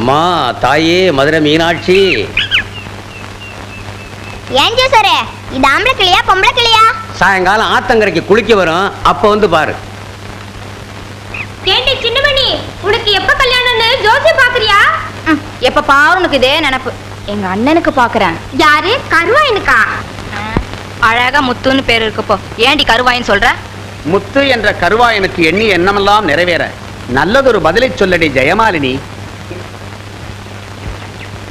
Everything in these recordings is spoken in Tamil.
அம்மா தாயே மதுரை மீனாட்சி. ஏன் ஜோசரே, இது ஆம்பளை கிளியா பொம்பளை கிளியா? சாயங்காலம் ஆத்தங்கரைக்கு குளிக்க வரும், அப்ப வந்து பாரு. கேண்டி சின்னமணி, உனக்கு எப்ப கல்யாணம்னு ஜோசி பாக்குறியா? எப்ப பாரு உனக்கு இதே நினைப்பு. எங்க அண்ணனுக்கு பாக்குறேன். யாரு? கருவாயனுக்கா? அழகா முத்துன்னு பேர் இருக்குப்போ ஏண்டி கருவாயின்னு சொல்ற? முத்து என்ற கருவாயனுக்கு எண்ணி எண்ணமெல்லாம் நிறைவேற நல்லதொரு பதிலை சொல்லடி ஜெயமாலினி.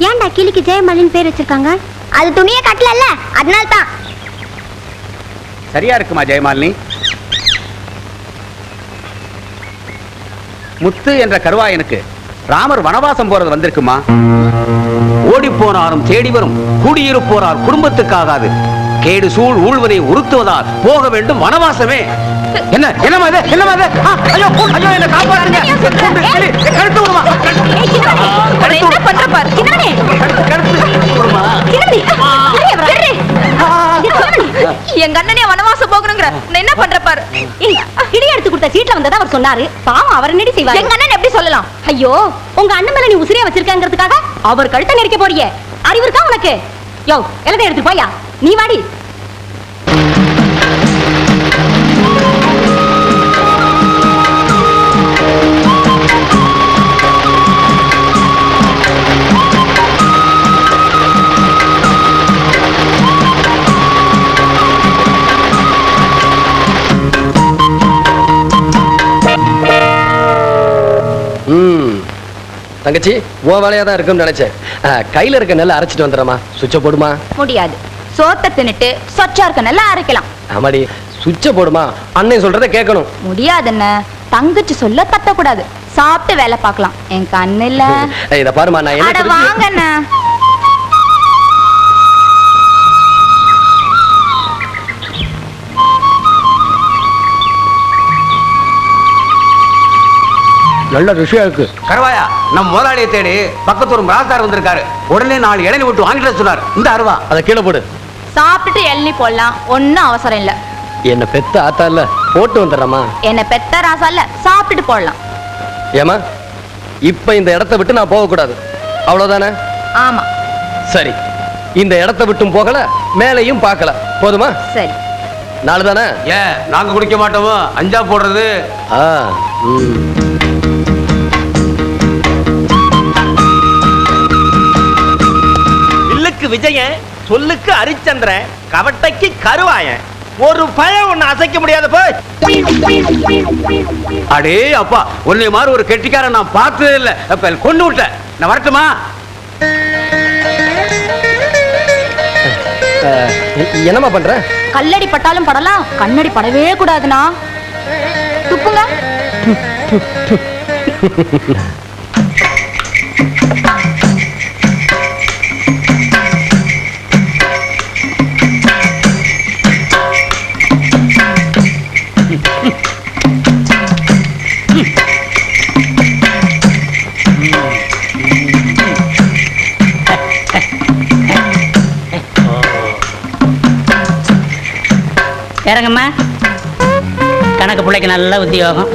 ஏன்டா கிளிக்கு ஜெயமாலின்னு பேர் வச்சிருக்காங்க? அது துணியை கட்டலல்ல, அதனால தான். சரியா இருக்குமா ஜெயமாலினி? முத்து என்ற கருவாயனுக்கு ராமர் வனவாசம் போறது வந்திருக்குமா? ஓடி போனாரும் தேடி வரும், கூடியிருப்போரால் குடும்பத்துக்காகாது, கேடு சூழ் ஊழ்வதை உறுத்துவதால் போக வேண்டும் வனவாசமே. என்ன என்னமா இது? என்னமா இது? ஐயோ ஐயோ, என்ன காப்பாத்துங்க. கழுத்து விடுமா? என்ன பண்ற பாரு சின்னமணி. எங்க அண்ணனே வனவாசம் போகணுங்கிற என்ன பண்ற பாரு. இடி எடுத்து கொடுத்த சீட்ல வந்ததா அவர் சொன்னாரு. பாவம் அவர் என்னடி செய்வார்? எங்க அண்ணன் எப்படி சொல்லலாம்? ஐயோ, உங்க அண்ணன் மேல நீ உசிரியா வச்சிருக்காங்கிறதுக்காக அவர் கழுத்தை நெரிக்க போறியே, அறிவு இருக்கா உனக்கு? யோ, எல்லாத்தையும் எடுத்து போயா, நீ வாடி. தங்கச்சி உன் வேலையா தான் இருக்குன்னு நினைச்சேன். கையில இருக்க நெல்லை அரைச்சிட்டு வந்துடுறமா. சுவிட்ச போடுமா. முடியாது, சோத்தை தின்னுட்டு சொச்சா இருக்க நல்லா அரைக்கலாம். ஆமாடி, சுவிட்ச போடுமா. அண்ணன் சொல்றத கேட்கணும். முடியாதுன்னு தங்கச்சி சொல்ல தட்டக்கூடாது. சாப்பிட்டு வேலை பார்க்கலாம். என் கண்ணு இல்ல. இத பாருமா, நான் என்ன வாங்கண்ணா. நல்ல ருசியா இருக்கு. கருவாயா, நம்ம முதலாளியை தேடி பக்கத்து ஒரு ராசார் வந்திருக்காரு. உடனே 4 இளநீ விட்டு வாங்கிட்டு சொன்னார். இந்த அருவா அதை கீழே போடு. சாப்பிட்டுட்டு எள்ளி போடலாம், ஒன்னும் அவசரம் இல்ல. என்ன பெத்த ஆத்தா இல்ல, போட்டு வந்துடுறமா. என்ன பெத்த ராசா இல்ல, சாப்பிட்டுட்டு போடலாம். ஏமா, இப்ப இந்த இடத்தை விட்டு நான் போக கூடாது, அவ்வளவுதானே? ஆமா. சரி, இந்த இடத்தை விட்டும் போகல, மேலையும் பார்க்கல, போதுமா? சரி. நாலுதானே? ஏன் நாங்க குடிக்க மாட்டோமோ? அஞ்சா போடுறது. விஜயன், சொல்லுக்கு ஹரிச்சந்திரன், கவட்டைக்கு கருவாயன். ஒரு பயம் ஒண்ணு அசைக்க முடியாத போய். அடே அப்பா, உன்னை மாதிரி ஒரு கெட்டிக்காரன் நான் பார்த்ததே இல்ல. அப்ப கொண்டு விட்டேன். நான் வரட்டுமா? என்னமா பண்ற? கல்லடி பட்டாலும் படலாம், கண்ணடி படவே கூடாதுனா. துப்புங்க. இறங்கம்மா. கணக்கு பிள்ளைக்கு நல்ல உத்தியோகம்.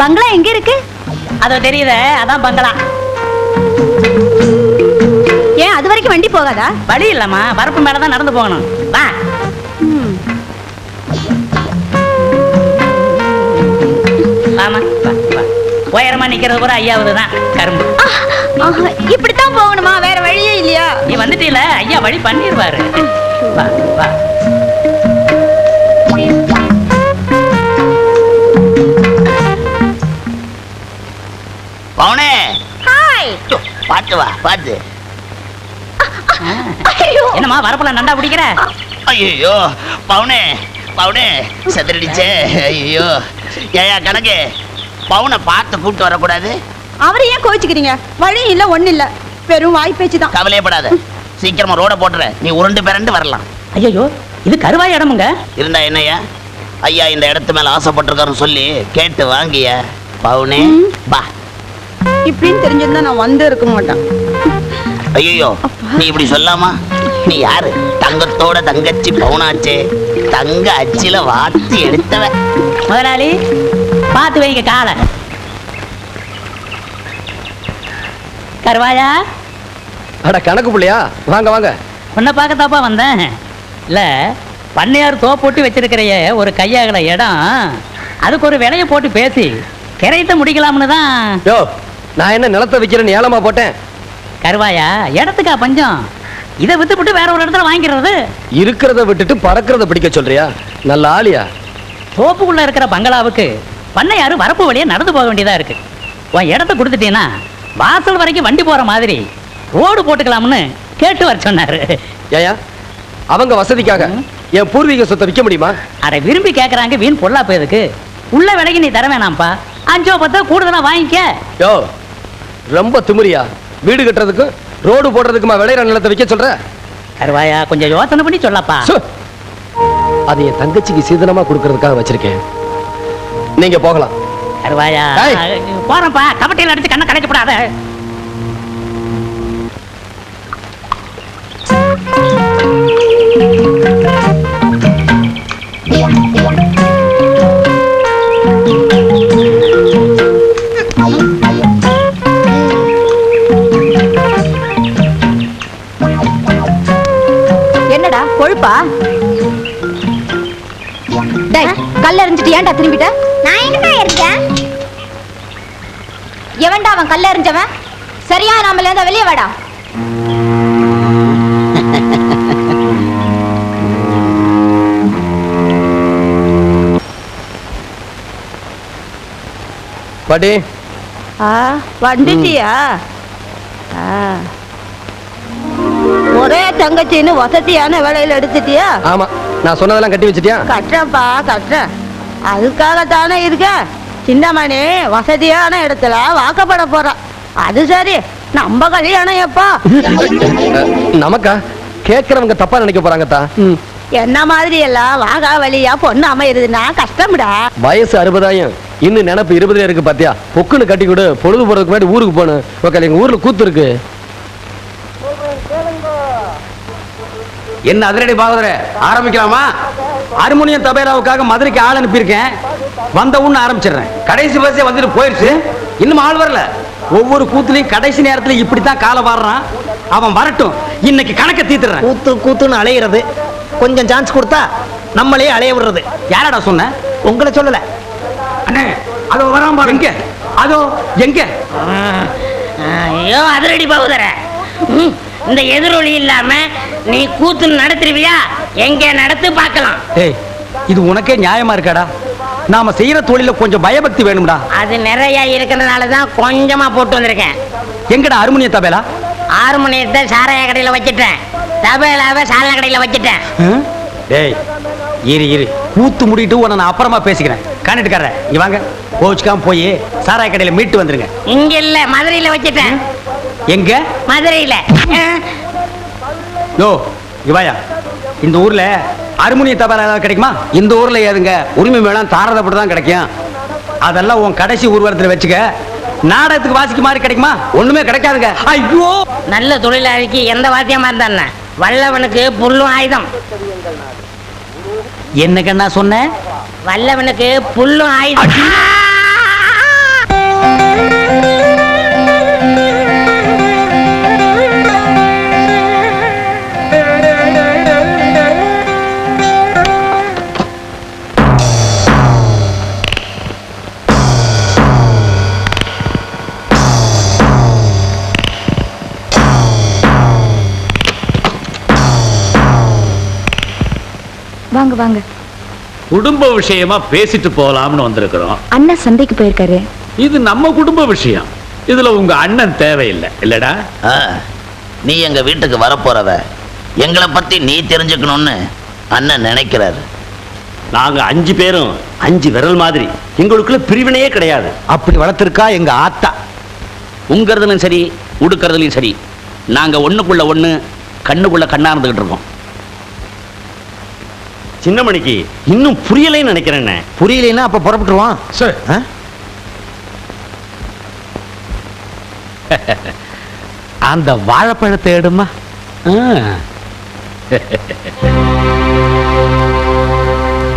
பங்களா எங்க இருக்கு? அதோ தெரியுத, அதான் பங்களா. ஏன் அது வரைக்கும் வண்டி போகாதா? வழி இல்லம்மா, வரப்பு மேலதான் நடந்து போகணும். வா. வாமா, வா வா. உயரமா நிக்கிறது கூட ஐயாவது தான் கரும்பு. இப்படித்தான் போகணுமா? வேற வழியே இல்லையா? நீ வந்துட்டீல, ஐயா வழி பண்ணிடுவாரு. வா வா. பவுனே, ஹாய். பாத்து வா, பாத்து. என்னம்மா வரப்புல நண்டா பிடிக்கிற? ஐயோ பவுனே, பவுனே செதறிடுச்சே. ஐயோ ஏயா கணக்கு, பவுனை பார்த்து கூப்பிட்டு வரக்கூடாது? அவரை ஏன் கோவிச்சுக்கிறீங்க? வழி இல்ல, ஒண்ணு இல்ல, வெறும் வாய் பேச்சு தான். கவலையப்படாத, சீக்கிரமா ரோட போட்டுற. நீ உருண்டு பிறண்டு வரலாம். ஐயோ, இது கருவாய் இடமுங்க. இருந்தா என்னையா, ஐயா இந்த இடத்து மேல ஆசைப்பட்டிருக்காருன்னு சொல்லி கேட்டு வாங்கிய. பவுனே பா. இப்படின்னு தெரிஞ்சிருந்தா நான் வந்து இருக்க மாட்டேன். ஐயோ, நீ இப்படி சொல்லாமா? நீ யாரு? தங்கத்தோட தங்கச்சி பவுனாச்சே, தங்க அச்சில வாத்தி எடுத்தவ. முதலாளி பார்த்து வைங்க காலை. கருவாயா அட கணக்கு புள்ளையா, வாங்க வாங்க. உன்னை பார்க்கத்தாப்பா வந்தேன். இல்ல பண்ணையார் தோப்போட்டு வச்சிருக்கிறைய ஒரு கையாகல இடம், அதுக்கு ஒரு விலையை போட்டு பேசி கிரையத்தை முடிக்கலாம்னு தான். யோ, நான் என்ன நிலத்தை வைக்கிறேன்னு ஏலமா போட்டேன்? கருவாயா இடத்துக்கா பஞ்சம், இதை வித்துப்பட்டு வேற ஒரு இடத்துல வாங்கிக்கிறது. இருக்கிறத விட்டுட்டு பறக்கிறத பிடிக்க சொல்றியா? நல்ல ஆளியா? தோப்புக்குள்ள இருக்கிற பங்களாவுக்கு பண்ணையாரு வரப்பு வழியா நடந்து போக வேண்டியதா இருக்கு. உன் இடத்த கொடுத்துட்டீங்கன்னா வாசல் வரைக்கும் வண்டி போற மாதிரி ரோடு போட்டுக்கலாம்னு கேட்டு வர சொன்னாரு. ஏயா, அவங்க வசதிக்காக என் பூர்வீக சொத்தை விற்க முடியுமா? அட விரும்பி கேட்கறாங்க, வீண் பொல்லா போயதுக்கு. உள்ள விலைக்கு நீ தர வேணாம்ப்பா, 5 10 கூடுதலா வாங்கிக்க. யோ, ரொம்ப திமிரியா? வீடு கட்டுறதுக்கு ரோடு போடுறதுக்குமா விளையிற நிலத்தை விற்க சொல்ற? கருவாயா கொஞ்சம் யோசனை பண்ணி சொல்லப்பா. சு, அது என் தங்கச்சிக்கு சீதனமா கொடுக்கறதுக்காக வச்சிருக்கேன். நீங்க போகலாம். கருவாயா ஏய். போறப்பா, கபட்டையில் அடிச்சு கண்ணை கலைக்கப்படாத. என்னடா கொழுப்பா? டேய், கல்ல எறிஞ்சிட்டு ஏன்டா திரும்பிட்ட? நான் எங்கடா இருக்கேன்? எவன்டா அவன் கல்ல எறிஞ்சவன்? சரியா நாமல இருந்தா வெளியே வாடா. பாட்டி, வந்துட்டியா? ஒரே தங்கச்சின்னு வசதியான வேலையில எடுத்துட்டியா? ஆமா, நான் சொன்னதெல்லாம் கட்டி வச்சிட்டியா? கட்டுறப்பா கட்டுறேன், அதுக்காகத்தானே இருக்க. சின்னமணி வசதியான இடத்துல வாக்கப்பட போற. அது சரி, நம்ம கல்யாணம் எப்பா? நமக்கா? கேட்கறவங்க தப்பா நினைக்க போறாங்கத்தா. என்ன மாதிரி எல்லாம் வாகா வழியா பொண்ணு அமையுதுன்னா கஷ்டம்டா. வயசு 60, இன்னும் நினைப்பு 20 இருக்கு. பாத்தியா, பொக்குன்னு கட்டி கொடு, பொழுது போறதுக்கு முன்னாடி ஊருக்கு போகணும். ஓகே, எங்க ஊர்ல கூத்து இருக்கு. என்ன அதிரடி பாகவதர, ஆரம்பிக்கலாமா? ஹார்மோனியம் தபேலாவுக்காக மதுரைக்கு ஆள் அனுப்பியிருக்கேன். வந்த உடனே ஆரம்பிச்சிடுறேன். கடைசி பஸ்ஸே வந்துட்டு போயிடுச்சு, இன்னும் ஆள் வரல. ஒவ்வொரு கூத்துலையும் கடைசி நேரத்துல இப்படித்தான் காலை வாடுறான். அவன் வரட்டும், இன்னைக்கு கணக்க தீத்துறேன். கூத்து கூத்துன்னு அலையிறது, கொஞ்சம் சான்ஸ் கொடுத்தா நம்மளே அலைய விடுறது. யாரடா சொன்ன? உங்களை சொல்லல அண்ணே, அதோ வரான் பாரு. எங்க? அதோ எங்க? ஐயோ அதிரடி பகுதர, இந்த எதிரொலி இல்லாம நீ கூத்து நடத்துருவியா? எங்க நடத்து பார்க்கலாம். ஏய், இது உனக்கே நியாயமா இருக்காடா? நாம செய்யற தொழில கொஞ்சம் பயபக்தி வேணும்டா. அது நிறைய இருக்கிறதுனால தான் கொஞ்சமா போட்டு வந்திருக்கேன். எங்கடா ஹார்மோனிய தபேலா? ஹார்மோனியத்தை சாராய கடையில வச்சிட்டேன், தபேலாவை சாராய கடையில வச்சிட்டேன். டேய், இரு கூத்து முடிட்டு உன்னை நான் அப்புறமா பேசிக்கிறேன். கண்டுட்டுக்கார இங்க வாங்க, கோச்சுக்காம போய் சாராய கடையில மீட்டு வந்துருங்க. இங்க இல்ல, மதுரையில வச்சிட்டேன். எங்க? மதுரையில. யோ இவாயா, இந்த ஊர்ல ஹார்மோனிய தபேலா ஏதாவது கிடைக்குமா? இந்த ஊர்ல ஏதுங்க உரிமை மேளம் தாரதப்பட்டு தான் கிடைக்கும். அதெல்லாம் உன் கடைசி ஊர்வலத்தில் வச்சுக்க. நாடகத்துக்கு வாசிக்க மாதிரி கிடைக்குமா? ஒண்ணுமே கிடைக்காதுங்க. ஐயோ, நல்ல தொழிலாளிக்கு எந்த வாத்தியமா இருந்தா வல்லவனுக்கு புல்லும் ஆயுதம். என்னங்க நான் சொன்னேன்? வல்லவனுக்கு புல்லும் ஆயுதம். வாங்க வாங்க. குடும்ப விஷயமா பேசிட்டு போலாம்னு வந்திருக்கிறோம். அண்ணன் சந்தைக்கு போயிருக்காரு. இது நம்ம குடும்ப விஷயம், இதுல உங்க அண்ணன் தேவையில்லை இல்லடா? நீ எங்க வீட்டுக்கு வரப்போறவ, எங்களை பத்தி நீ தெரிஞ்சுக்கணும்னு அண்ணன் நினைக்கிறாரு. நாங்க 5 பேரும் 5 விரல் மாதிரி, எங்களுக்குள்ள பிரிவினையே கிடையாது. அப்படி வளர்த்திருக்கா எங்க ஆத்தா. உங்கிறதுலும் சரி, உடுக்கிறதுலையும் சரி, நாங்க ஒண்ணுக்குள்ள ஒண்ணு, கண்ணுக்குள்ள கண்ணா இருந்துகிட்டு இருக்கோம். சின்னமணிக்கு இன்னும் புரியலைன்னு நினைக்கிறேன். புரியலைன்னா அப்ப புறப்பட்டுருவான். சரி, அந்த வாழைப்பழத்தை எடுமா.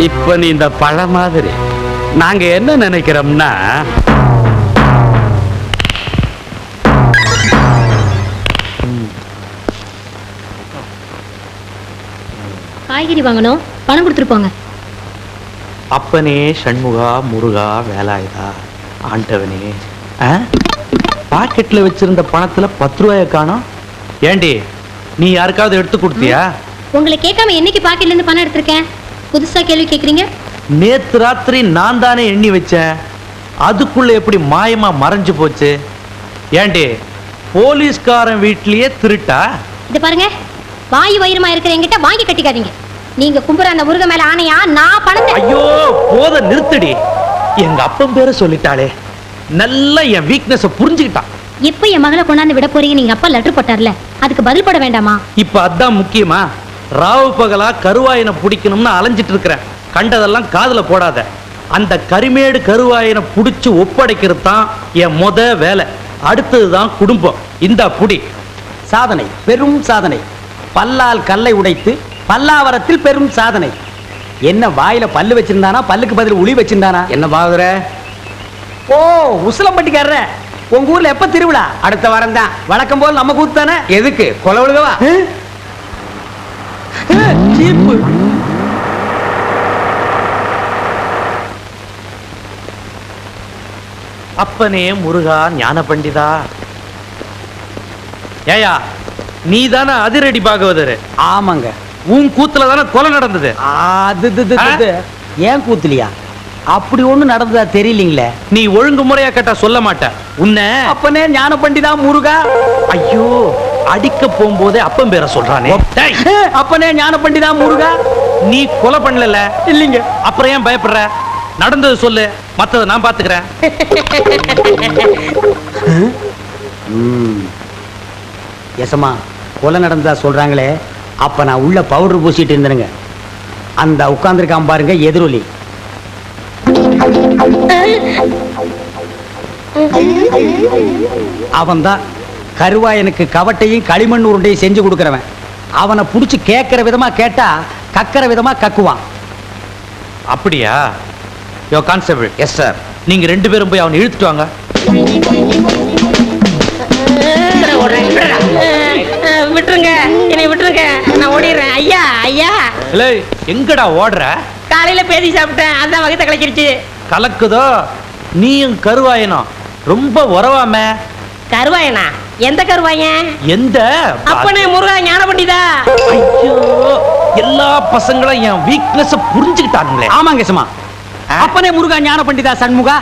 இப்ப நீ இந்த பழம் மாதிரி, நாங்க என்ன நினைக்கிறோம்னா காய்கறி வாங்கணும், பணம் கொடுத்துட்டு போங்க. அப்பனே சண்முகா முருகா வேலாயுதா ஆண்டவனே. பாக்கெட்ல வச்சிருந்த பணத்துல 10 ரூபாயை காணோம். ஏண்டி நீ யாருக்காவது எடுத்து கொடுத்தியா? உங்களை கேட்காம என்னைக்கு பாக்கெட்ல இருந்து பணம் எடுத்திருக்கேன்? புதுசா கேள்வி கேக்குறீங்க. நேத்து ராத்திரி நான் தானே எண்ணி வச்சேன். அதுக்குள்ள எப்படி மாயமா மறைஞ்சு போச்சு? ஏண்டி போலீஸ்காரன் வீட்லயே திருட்டா? இத பாருங்க, வாயு வயிறுமா இருக்கிற என்கிட்ட வாங்கி கட்டிக்காதீங்க. நீங்க கும்புற அந்த முருக மேல ஆணையா நான் பணத்தை... ஐயோ போத நிறுத்தடி. எங்க அப்பன் பேரை சொல்லிட்டாளே. நல்லா என் வீக்னஸ் புரிஞ்சுக்கிட்டான். எப்ப என் மகளை கொண்டாந்து விட போறீங்க? நீங்க அப்பா லெட்டர் போட்டார்ல, அதுக்கு பதில் போட வேண்டாமா? இப்ப அதான் முக்கியமா. ராவு பகலா கருவாயனை பிடிக்கணும்னு அலைஞ்சிட்டு இருக்கிறேன். கண்டதெல்லாம் காதுல போடாத. அந்த கரிமேடு கருவாயனை புடிச்சு ஒப்படைக்கிறது தான் என் வேலை. அடுத்ததுதான் குடும்பம். இந்த புடி. சாதனை, பெரும் சாதனை. பல்லால் கல்லை உடைத்து பல்லாவரத்தில் பெரும் சாதனை. என்ன வாயில பல்லு வச்சிருந்தானா, பல்லுக்கு பதில் உளி வச்சிருந்தானா? என்ன பாக்குற? ஓ, உசிலம்பட்டிக்காரர. உங்க ஊர்ல எப்ப திருவிழா? அடுத்த வாரம் தான். வழக்கம் போல் நம்ம கூத்து தானே. எதுக்கு கொலவுழுகவா? சீப்பு. அப்பனே முருகா ஞான பண்டிதா. ஏயா நீ தானே அதிரடி பாகவதர்? ஆமாங்க. உன் கூத்துல தானே கொலை நடந்தது. அது ஏன் கூத்துலியா? அப்படி ஒண்ணு நடந்ததா தெரியலீங்களே. நீ ஒழுங்கு முறையா கேட்டா சொல்ல மாட்ட. உன்னை அப்பனே ஞான பண்டிதா முருகா. ஐயோ அடிக்க போகும்போதே அப்பன் பேரை சொல்றானே. டேய், அப்பனே ஞான பண்டிதா முருகா. நீ கொலை பண்ணல இல்லீங்க. அப்புறம் ஏன் பயப்படுற? நடந்தது சொல்லு, மத்தத நான் பாத்துக்கிறேன். எசமா கொலை நடந்ததா சொல்றாங்களே. அப்ப நான் உள்ள பவுடர் பூசிட்டு இருந்தேனுங்க. அந்த உட்கார்ந்துருக்கான் பாருங்க எதிரொலி. அவன்தான் கருவாயனுக்கு கவட்டையும் களிமண் உருண்டையும் செஞ்சு கொடுக்கறவன். அவனை புடிச்சு கேட்கிற விதமா கேட்டா கக்கிற விதமா கக்குவான். அப்படியா? யோ கான்ஸ்டபிள். Yes sir. நீங்க 2 பேரும் போய் அவனை இழுத்துட்டு வாங்க. விட்டுருங்க, என்னை விட்டுருங்க, நான் ஓடிடுறேன். ஐயா ஐயா. இல்லை எங்கடா ஓடுற? காலையில பேதி சாப்பிட்டேன், அதான் வகத்தை கலக்கிருச்சு. கலக்குதோ? நீயும் கருவாயனும் ரொம்ப உறவாம. கருவாயனா? எந்த கருவாயன்? எந்த? அப்பனே முருகா ஞான பண்டிதா. ஐயோ எல்லா பசங்களும் என் வீக்னஸ் புரிஞ்சுக்கிட்டாங்களே. ஆமாங்க எசமா. அப்பனே முருகா ஞான பண்டிதா சண்முகா.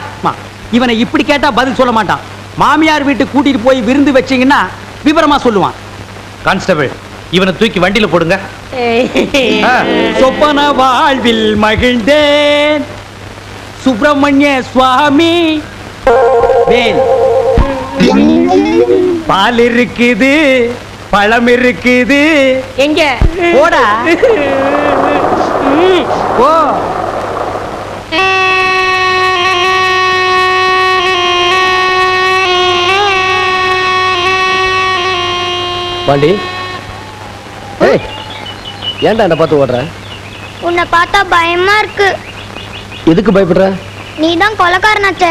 இவனை இப்படி கேட்டா பதில் சொல்ல மாட்டான். மாமியார் வீட்டுக்கு கூட்டிட்டு போய் விருந்து வச்சீங்கன்னா விவரமா சொல்லுவான். கான்ஸ்டபிள் இவனை தூக்கி வண்டியில போடுங்க. சொப்பன வாழ்வில் மகிழ்ந்தேன் சுப்பிரமணிய சுவாமி. வேல் பால் இருக்குது, பழம் இருக்குது. எங்க போடா போ. பாண்டி, ஏய் ஏன்டா என்ன பார்த்து ஓடுற? உன்னை பார்த்தா பயமா இருக்கு. எதுக்கு பயப்படுற? நீ தான் கொலைக்காரனாச்சே.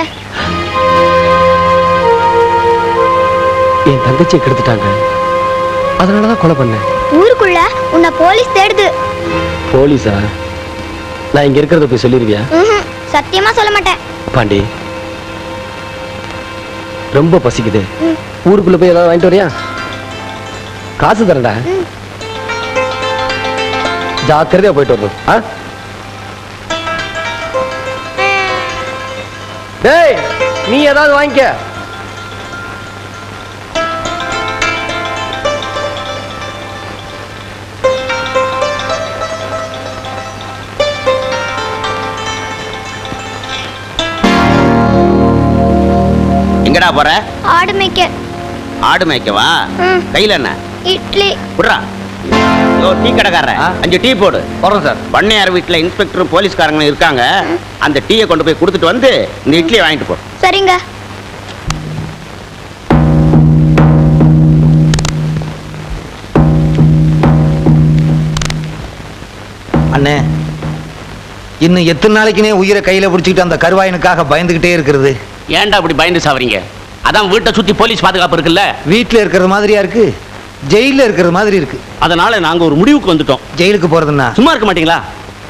என் தங்கச்சியை கெடுத்துட்டாங்க, அதனாலதான் கொலை பண்ணேன். ஊருக்குள்ள உன்னை போலீஸ் தேடுது. போலீஸா? நான் இங்க இருக்கிறத போய் சொல்லிருவியா? சத்தியமா சொல்ல மாட்டேன். பாண்டி ரொம்ப பசிக்குது, ஊருக்குள்ள போய் ஏதாவது வாங்கிட்டு வரியா? காசு தரேன்டா, ஜாக்கிரதையா போயிட்டு வரணும். டேய் நீ ஏதாவது வாங்கிக்க. எங்கடா போற? ஆடு மேய்க்க. ஆடு மேய்க்கவா? கையில என்ன? இட்லி. விட்றா. யோ டீ கடைக்காரர், 5 டீ போடு. போறோம் சார். பண்ணையார் வீட்டுல இன்ஸ்பெக்டரும் போலீஸ்காரங்களும் இருக்காங்க. அந்த டீயை கொண்டு போய் கொடுத்துட்டு வந்து இந்த இட்லியை வாங்கிட்டு போ. சரிங்க. அண்ணே, இன்னும் எத்தனை நாளைக்குனே உயிரை கையில பிடிச்சிக்கிட்டு அந்த கருவாயனுக்காக பயந்துகிட்டே இருக்கிறது? ஏன்டா அப்படி பயந்து சாவறீங்க? அதான் வீட்டை சுத்தி போலீஸ் பாதுகாப்பு இருக்குல்ல. வீட்டுல இருக்கிறது மாதிரியா இருக்கு? ஜெயில இருக்கிறது மாதிரி இருக்கு. அதனால நாங்க ஒரு முடிவுக்கு வந்துட்டோம். ஜெயிலுக்கு போறதுன்னா சும்மா இருக்க மாட்டீங்களா?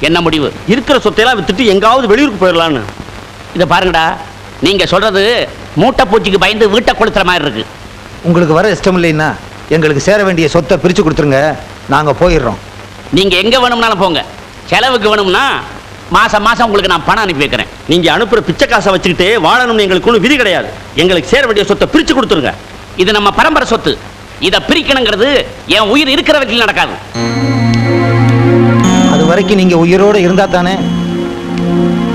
என்ன முடிவு? இருக்கிற சொத்தையெல்லாம் வித்துட்டு எங்காவது வெளியூருக்கு போயிடலான்னு. இத பாருங்கடா, நீங்க சொல்றது மூட்டை பூச்சிக்கு பயந்து வீட்டை கொளுத்துற மாதிரி இருக்கு. உங்களுக்கு வர இஷ்டம் இல்லைன்னா எங்களுக்கு சேர வேண்டிய சொத்தை பிரிச்சு கொடுத்துருங்க, நாங்க போயிடுறோம். நீங்க எங்க வேணும்னாலும் போங்க. செலவுக்கு வேணும்னா மாசம் மாசம் உங்களுக்கு நான் பணம் அனுப்பி வைக்கிறேன். நீங்க அனுப்புற பிச்சை காசை வச்சுக்கிட்டு வாழணும்னு எங்களுக்கு ஒன்றும் விதி கிடையாது. எங்களுக்கு சேர வேண்டிய சொத்தை பிரிச்சு கொடுத்துருங்க. இது நம்ம பரம்பரை சொத்து. இத பிரிக்கணுங்கிறது என் உயிர் இருக்கிற வரைக்கும் நடக்காது. அது வரைக்கும் நீங்க உயிரோட இருந்தா தானே.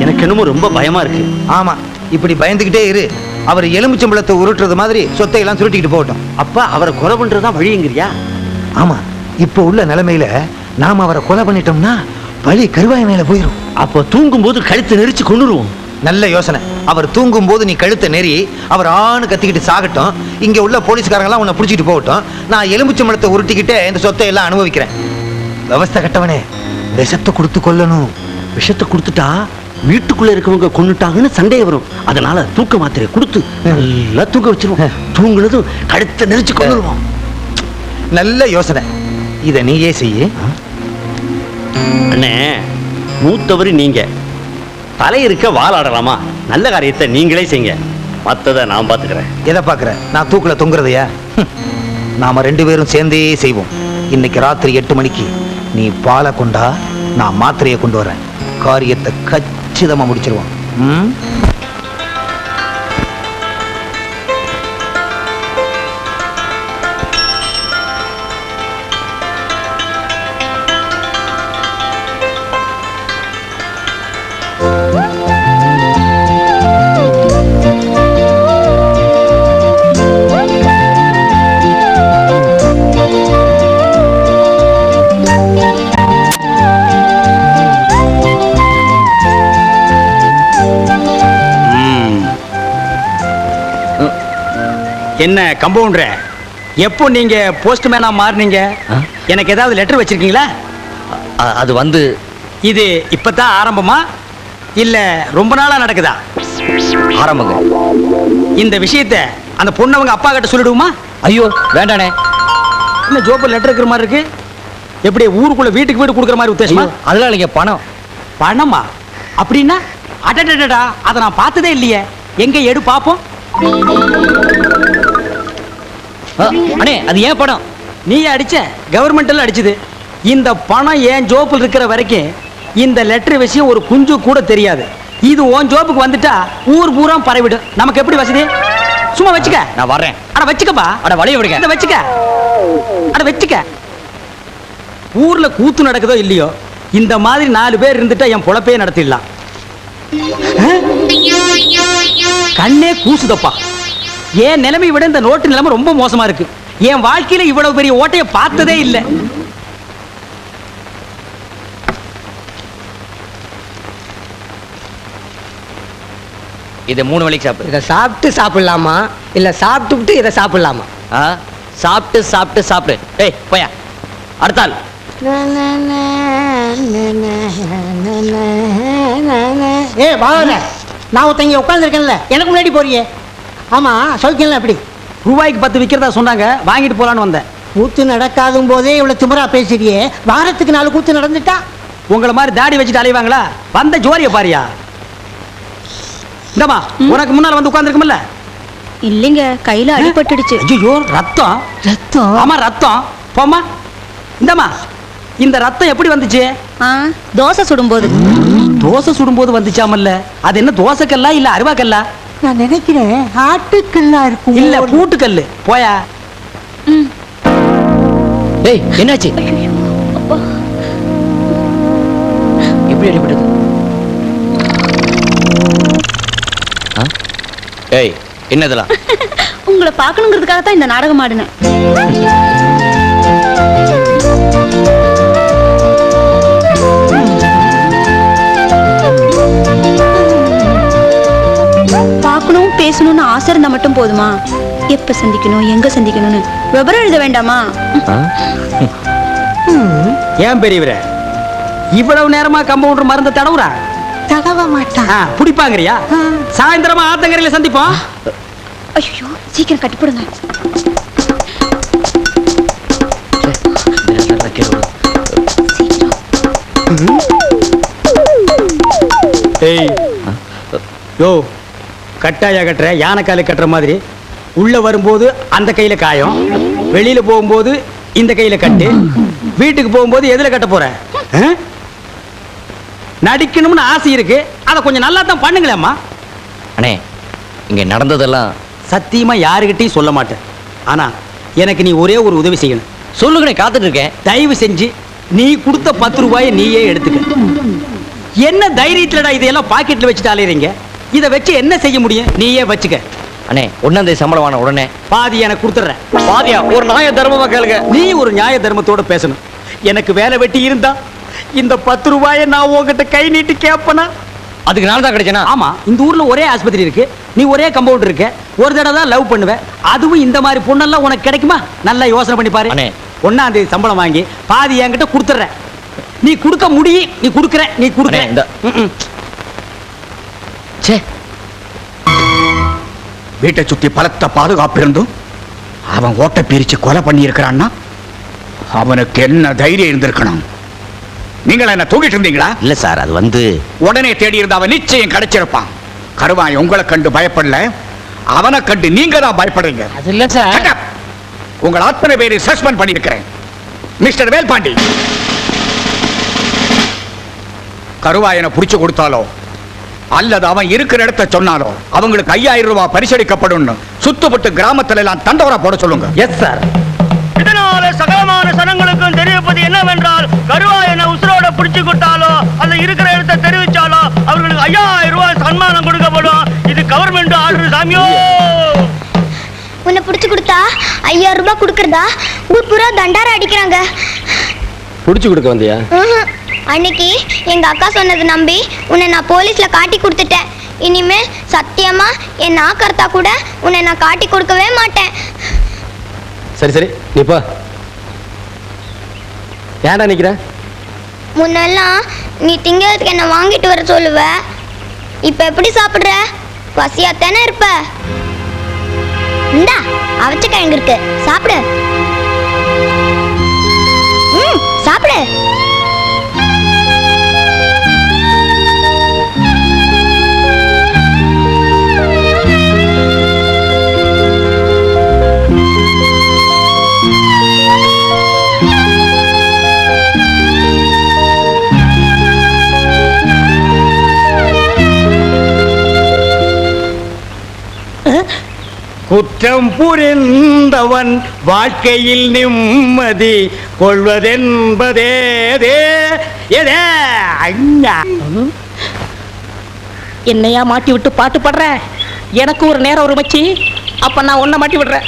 எனக்கு என்னமோ ரொம்ப பயமா இருக்கு. ஆமா, இப்படி பயந்துகிட்டே இரு. அவர் எலுமிச்சம்பழத்தை உருட்டுறது மாதிரி சொத்தை எல்லாம் சுருட்டிக்கிட்டு போகட்டும். அப்ப அவரை கொலை பண்றதுதான் வழிங்கிறியா? ஆமா, இப்போ உள்ள நிலைமையில நாம அவரை கொலை பண்ணிட்டோம்னா பழி கருவாய மேல போயிடும். அப்ப தூங்கும் போது கழுத்து நெரிச்சு கொண்டுருவோம். நல்ல யோசனை. அவர் தூங்கும் போது நீ கழுத்தை நெறி அவர் ஆணு கத்திக்கிட்டு சாகட்டும். இங்க உள்ள போலீஸ்காரங்களாம் உன்னை பிடிச்சிட்டு போகட்டும். நான் எலுமிச்சம்பழத்தை உருட்டிக்கிட்டே இந்த சொத்தை எல்லாம் அனுபவிக்கிறேன். விவஸ்தை கட்டவனே, விஷத்தை கொடுத்து கொல்லணும். விஷத்தை கொடுத்துட்டா வீட்டுக்குள்ள இருக்கவங்க கொன்னுட்டாங்கன்னு சந்தேகம் வரும். அதனால தூக்க மாத்திரை கொடுத்து நல்லா தூக்க வச்சிருவோம். தூங்குனதும் கழுத்தை நெரிச்சு கொண்டுருவோம். நல்ல யோசனை. இத நீயே செய்ய. அண்ணே, மூத்தவரு நீங்க, தலை இருக்க வாழாடலாமா? நல்ல காரியத்தை நீங்களே செய்யுங்க, மத்ததை நான் பாத்துக்கிறேன். எதை பாக்குற? நான் தூக்குல தொங்குறதையா? நாம 2 பேரும் சேர்ந்தே செய்வோம். இன்னைக்கு ராத்திரி 8 மணிக்கு நீ பாலை கொண்டா, நான் மாத்திரையை கொண்டு வரேன். காரியத்தை கச்சிதமா முடிச்சிருவோம். என்ன கம்பவுண்டர், எப்போ நீங்க போஸ்ட்மேனா மாறினீங்க? எனக்கு ஏதாவது லெட்டர் வச்சிருக்கீங்களா? அது வந்து இது இப்பதான் ஆரம்பமா இல்ல ரொம்ப நாளா நடக்குதா? ஆரம்பங்க. இந்த விஷயத்தை அந்த பொண்ணவங்க அப்பா கிட்ட சொல்லிடுவோமா? ஐயோ வேண்டானே. என்ன ஜோப்பு லெட்டர் இருக்கிற மாதிரி இருக்கு? எப்படி ஊருக்குள்ள வீட்டுக்கு வீடு கொடுக்குற மாதிரி உத்தேசமா? அதெல்லாம் நீங்க பணம். பணமா? அப்படின்னா அடடடடா, அதை நான் பார்த்ததே இல்லையே. எங்க எடு பாப்போம். அண்ணே, அது ஏன் பணம்? நீ அடிச்ச? கவர்மெண்ட்ல அடிச்சது. இந்த பணம் ஏன் ஜோப்பில் இருக்கிற வரைக்கும் இந்த லெட்டர் விஷயம் ஒரு குஞ்சு கூட தெரியாது. இது உன் ஜோப்புக்கு வந்துட்டா ஊர் பூரா பரவிடும். நமக்கு எப்படி வசதி? சும்மா வச்சுக்க. நான் வரேன். அட வச்சுக்கப்பா. அட வளைய விடுங்க. இத வச்சுக்க. அட வச்சுக்க. ஊர்ல கூத்து நடக்குதோ இல்லையோ, இந்த மாதிரி 4 பேர் இருந்துட்டா என் பொழப்பே நடத்திடலாம். கண்ணே கூசுதப்பா. என் நிலைமை விட இந்த நோட்டு நிலைமை ரொம்ப மோசமா இருக்கு. என் வாழ்க்கையில இவ்வளவு பெரிய ஓட்டைய பார்த்ததே இல்லை. இதை 3 வேளைக்கு சாப்பிடு. இதை சாப்பிட்டு சாப்பிடலாமா இல்ல சாப்பிட்டு இதை சாப்பிடலாமா? சாப்பிட்டு சாப்பிட்டு சாப்பிடு. ஏய் போயா. அடுத்தாள். ஏ பாவன, நான் ஒருத்தங்க உட்காந்துருக்கேன்ல, எனக்கு முன்னாடி போறியே. ஆமா, சௌக்கியம் எப்படி? ரூபாய்க்கு 10 விற்கிறதா சொன்னாங்க, வாங்கிட்டு போலான்னு வந்தேன். கூத்து நடக்காதும் போதே இவ்வளவு திமிரா பேசுறியே. வாரத்துக்கு 4 கூத்து நடந்துட்டா உங்களை மாதிரி தாடி வச்சுட்டு அலைவாங்களா? வந்த ஜோரிய பாரியா. இந்தமா, உனக்கு முன்னால வந்து உட்கார்ந்துருக்கும்ல? இல்லைங்க, கையில அடிபட்டுடுச்சு. ஐயோ, ரத்தம். ரத்தம்? ஆமா, ரத்தம். போமா. இந்தமா, இந்த ரத்தம் எப்படி வந்துச்சு? தோசை சுடும்போது. தோசை சுடும்போது வந்துச்சாமல்ல? அது என்ன தோசைக்கல்லா இல்ல அருவாக்கல்லா? நான் நினைக்கிறேன் ஆட்டுக்கல்லா இருக்கும். இல்ல பூட்டுக்கல்லு. போயா. ஏய், என்னாச்சு? எப்படி அடிபட்டது? ஏய், என்னதெல்லாம்? உங்களை பார்க்கணுங்கிறதுக்காக தான் இந்த நாடகம் ஆடினேன். பார்க்கணும் பேசணும்னு ஆசை இருந்தா மட்டும் போதுமா? எப்ப சந்திக்கணும், எங்க சந்திக்கணும்னு விவரம் எழுத வேண்டாமா? ஏன் பெரியவரே இவ்வளவு நேரமா கம்பவுண்டர் மருந்த தடவுறா? தடவ மாட்டான். புடிப்பாங்கறியா? சாயந்தரமா ஆத்தங்கரையில சந்திப்போம். ஐயோ, சீக்கிரம் கட்டிப்படுங்க. ஏய் யோ கட்டாயா கட்டுற யானைக்கால கட்டுற மாதிரி உள்ள வரும்போது அந்த கையில காயம், வெளியில போகும்போது இந்த கையில கட்டு, வீட்டுக்கு போகும்போது எதுல கட்ட போற? நடிக்கணும்னு ஆசை இருக்கு, அதை கொஞ்சம் நல்லா தான் பண்ணுங்களேம்மா. அண்ணே இங்க நடந்ததெல்லாம் சத்தியமா யாருகிட்டையும் சொல்ல மாட்டேன். ஆனா எனக்கு நீ ஒரே ஒரு உதவி செய்யணும். சொல்லுங்கண்ணே, காத்துட்டு இருக்கேன். தயவு செஞ்சு நீ கொடுத்த 10 ரூபாயை நீயே எடுத்துக்க. என்ன தைரியத்துலடா இதையெல்லாம் பாக்கெட்ல வச்சுட்டு அலையறீங்க? இதை வச்சு என்ன செய்ய முடியும்? நீயே வச்சுக்க. அண்ணே 1ஆம் தேதி சம்பளம் வாங்க உடனே பாதி எனக்கு கொடுத்துறேன். பாதியா? ஒரு நியாய தர்மமா கேளுங்க. நீ ஒரு நியாய தர்மத்தோட பேசணும். எனக்கு வேலை வெட்டி இருந்தா இந்த 10 ரூபாயை நான் உங்ககிட்ட கை நீட்டி கேட்பனா? அதுக்கு நாள் தான் கிடைச்சனா? ஆமா, இந்த ஊர்ல ஒரே ஆஸ்பத்திரி இருக்கு, நீ ஒரே கம்பவுண்டர் இருக்க, ஒரு தடவை தான் லவ் பண்ணுவேன். அதுவும் இந்த மாதிரி பொண்ணெல்லாம் உனக்கு கிடைக்குமா? நல்லா யோசனை பண்ணி பாரு. அண்ணே 1ஆம் தேதி சம்பளம் வாங்கி பாதி என்கிட்ட கொடுத்துறேன். நீ கொடுக்க முடியும், நீ கொடுக்குற, நீ கொடுக்குற. இந்த சே வீட்டை சுத்தி பலத்த பாதுகாப்பு இருந்தும் அவன் ஓட்ட பிரிச்சு கொலை பண்ணி இருக்கிறான்னா அவனுக்கு என்ன தைரியம் இருந்திருக்கணும்? நீங்களா என்ன தூக்கிட்டு இருந்தீங்களா? இல்ல சார், அது வந்து உடனே தேடி இருந்த அவன் நிச்சயம் கிடைச்சிருப்பான். கருவாய் உங்களை கண்டு பயப்படல, அவனை கண்டு நீங்க தான் பயப்படுறீங்க. அது இல்ல சார். Shut up. உங்களை அத்தனை பேரை சஸ்பெண்ட் பண்ணியிருக்கிறேன். மிஸ்டர் வேல்பாண்டி, கருவாயனை புடிச்சு கொடுத்தாலோ அல்லது அவன் இருக்கிற இடத்த சொன்னாலோ அவங்களுக்கு 5000 ரூபாய் பரிசளிக்கப்படும். சுத்துப்பட்டு கிராமத்துல எல்லாம் தண்டோரா போட சொல்லுங்க. Yes sir. இதனால சகலமான சனங்களுக்கும் தெரிவிப்பது என்னவென்றால், கருவாயனை உசுரோட பிடிச்சு கொடுத்தாலோ அல்ல இருக்கிற இடத்தை தெரிவிச்சாலோ அவர்களுக்கு 5000 ரூபாய் சன்மானம் கொடுக்கப்படும். இது கவர்மெண்ட் ஆர்டர் சாமியோ. உன்னை பிடிச்சு கொடுத்தா 5000 ரூபாய் கொடுக்கறதா ஊர் பூரா தண்டார அடிக்கிறாங்க. புடிச்சு கொடுக்க வந்தியா? அன்னைக்கு எங்க அக்கா சொன்னது நம்பி உன்னை நான் போலீஸ்ல காட்டி கொடுத்துட்டேன். இனிமேல் சத்தியமா என் நாக்கர்த்தா கூட உன்னை நான் காட்டி கொடுக்கவே மாட்டேன். சரி சரி நீ போ. ஏன்டா நிக்கிற? முன்னெல்லாம் நீ திங்கிறதுக்கு என்ன வாங்கிட்டு வர சொல்லுவ, இப்ப எப்படி சாப்பிடுற? பசியாத்தானே இருப்ப. இந்தா அவச்ச கிழங்கு இருக்கு, சாப்பிடு. சாப்பிடு. குற்றம் புரிந்தவன் வாழ்க்கையில் நிம்மதி கொள்வதென்பதே என்னையா மாட்டி விட்டு பாட்டு பாடுற? எனக்கு ஒரு நேரம் ஒரு மச்சி, அப்ப நான் உன்னை மாட்டி விடுறேன்.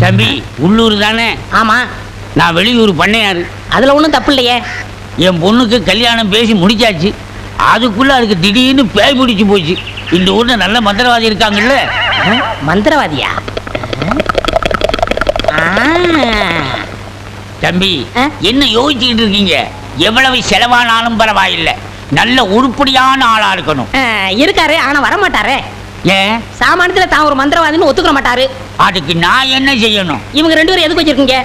தம்பி உள்ளூர் தானே? ஆமா. நான் வெளியூர் பண்ணையாரு. அதுல ஒண்ணும் தப்பு இல்லையே. என் பொண்ணுக்கு கல்யாணம் பேசி முடிச்சாச்சு. அதுக்குள்ள அதுக்கு திடீர்னு பேய் பிடிச்சு போச்சு. இந்த ஊர்ல நல்ல மந்திரவாதி இருக்காங்கல்ல. மந்திரவாதியா? தம்பி என்ன யோசிச்சுக்கிட்டு இருக்கீங்க? எவ்வளவு செலவானாலும் பரவாயில்லை, நல்ல உருப்படியான ஆளா இருக்கணும். இருக்காரு, ஆனா வர மாட்டாரே. ஏன்? சாமானியத்துல தான் ஒரு மந்திரவாதின்னு ஒத்துக்க மாட்டாரு. அதுக்கு நான் என்ன செய்யணும்? இவங்க 2 பேரும் எதுக்கு வச்சிருக்கீங்க?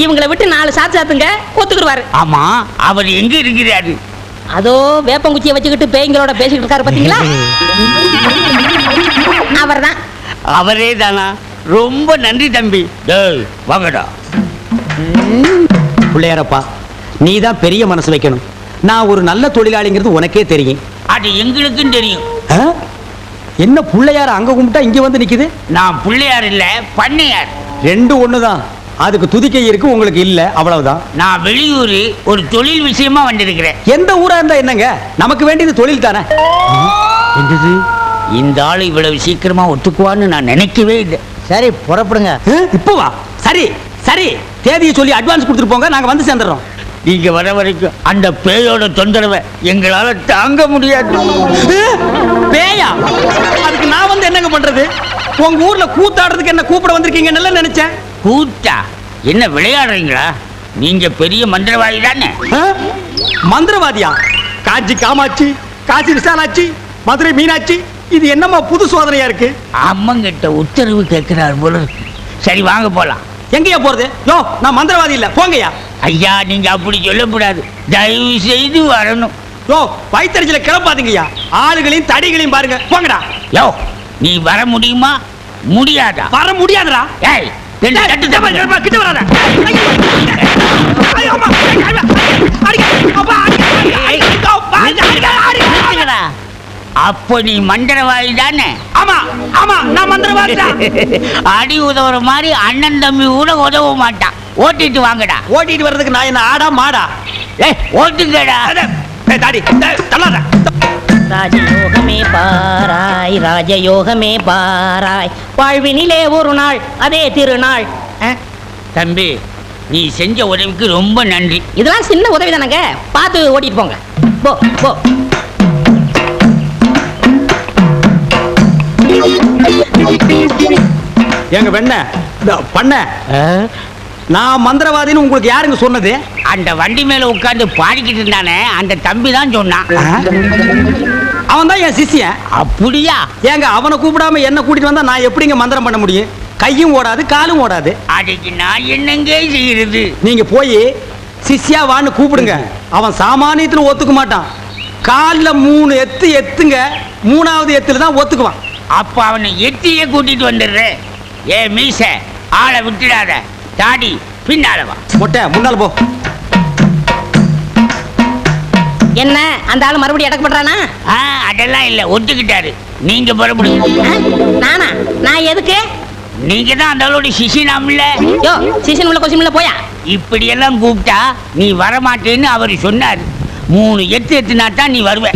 இவங்களை விட்டு 4 சாத்து சாத்துங்க, ஒத்துக்குருவாரு. ஆமா, அவர் எங்க இருக்கிறாரு? அதோ வேப்பங்குச்சியை வச்சுக்கிட்டு பேய்களோட பேசிக்கிட்டு இருக்காரு பாத்தீங்களா? அவர்தான். அவரே தானா? ரொம்ப நன்றி தம்பி. வாங்கடா. பிள்ளையாரப்பா, நீ தான் பெரிய மனசு வைக்கணும். நான் ஒரு நல்ல தொழிலாளிங்கிறது உனக்கே தெரியும். அது எங்களுக்கும் தெரியும். என்ன பிள்ளையார அங்க கும்பிட்டா இங்க வந்து நிக்குது? நான் பிள்ளையார் இல்ல, பண்ணையார். 2 ஒண்ணுதான். அதுக்கு துதிக்கை இருக்கு, உங்களுக்கு இல்ல, அவ்வளவுதான். நான் வெளியூர் ஒரு தொழில் விஷயமா வந்திருக்கிறேன். எந்த ஊரா இருந்தா என்னங்க, நமக்கு வேண்டியது தொழில் தானே. என்னது, இந்த ஆளு இவ்வளவு சீக்கிரமா ஒத்துக்குவான்னு நான் நினைக்கவே இல்லை. சரி புறப்படுங்க. இப்போ வா. சரி சரி, தேதியை சொல்லி அட்வான்ஸ் கொடுத்துட்டு போங்க, நாங்க வந்து சேர்ந்துடுறோம். நீங்க வர வரைக்கும் அந்த பேயோட தொந்தரவை எங்களால தாங்க முடியாது. பேயா? அதுக்கு நான் வந்து என்னங்க பண்றது? உங்க ஊர்ல கூத்தாடுறதுக்கு என்ன கூப்பிட வந்திருக்கீங்கன்னு நினைச்சேன். கூத்தா? என்ன விளையாடுறீங்களா? நீங்க பெரிய மந்திரவாதி தானே? மந்திரவாதியா? காஞ்சி காமாட்சி, காசி விசாலாட்சி, மதுரை மீனாட்சி, இது என்னமா புது சோதனையா இருக்கு? அம்மங்கிட்ட உத்தரவு கேட்கிறார் போல. சரி வாங்க போலாம். எங்கயா போறது? யோ, நான் மந்திரவாதி இல்ல, போங்கய்யா. ஐயா நீங்க அப்படி சொல்லக்கூடாது, தயவு செய்து வரணும். யோ, வயித்தறிச்சல கிளப்பாதீங்கய்யா. ஆளுகளையும் தடிகளையும் பாருங்க, போங்கடா. யோ நீ வர முடியுமா முடியாதா? வர முடியாதுடா. ஏய் ரெண்டு தட்டு தப்பு. கிட்ட வராத. ஐயோ, அம்மா. நிறுத்துங்கடா. அப்போ நீ மந்திரவாதி தானே? ஆமா ஆமா, நான் மந்திரவாதி தான். அடி உதவுற மாதிரி அண்ணன் தம்பி கூட உதவ மாட்டான். ஓட்டிட்டு வாங்கடா. ஓட்டிட்டு வர்றதுக்கு நான் என்ன ஆடா மாடா? ஏய் ஓட்டுங்கடா. தாடி தள்ளாத. ராஜயோகமே பாராய், ராஜயோகமே பாராய், வாழ்வினிலே ஒரு நாள் அதே திருநாள். தம்பி நீ செஞ்ச உதவிக்கு ரொம்ப நன்றி. இதெல்லாம் சின்ன உதவி தானங்க, பார்த்து ஓட்டிட்டு போங்க. போ போ. எங்க வெண்ண பண்ண நான் மந்திரவாதின்னு உங்களுக்கு யாருங்க சொன்னது? அந்த வண்டி மேல உட்கார்ந்து பாடிக்கிட்டு இருந்தானே அந்த தம்பி தான் சொன்னான். அவன் தான் என் சிஷ்யன். அப்படியா? ஏங்க அவனை கூப்பிடாம என்ன கூட்டிட்டு வந்தா நான் எப்படிங்க மந்திரம் பண்ண முடியும்? கையும் ஓடாது காலும் ஓடாது. அதுக்கு நான் என்னங்க செய்யறது? நீங்க போய் சிஷ்யா வான்னு கூப்பிடுங்க. அவன் சாமானியத்துல ஒத்துக்க மாட்டான். கால்ல 3 எத்து எத்துங்க, 3வது எத்துல தான் ஒத்துக்குவான். அப்ப அவனை எத்தியே கூட்டிட்டு வந்துடுறேன். ஏ மீச ஆளை விட்டுடாத, தாடி பின்னால வா. மொட்டை முன்னால போ. என்ன அந்த ஆளு மறுபடியும் அடக்க பண்றானா? அதெல்லாம் இல்ல, ஒத்துக்கிட்டாரு. நீங்க புறப்படுங்க. நானா? நான் எதுக்கு? நீங்க தான் அந்த ஆளோட சிசினாம்ல. யோ சீசன் உள்ள கொஸ்டின்ல போயா. இப்படி எல்லாம் கூப்பிட்டா நீ வரமாட்டேன்னு அவர் சொன்னாரு. 3 எத்து எத்துனா தான் நீ வருவ.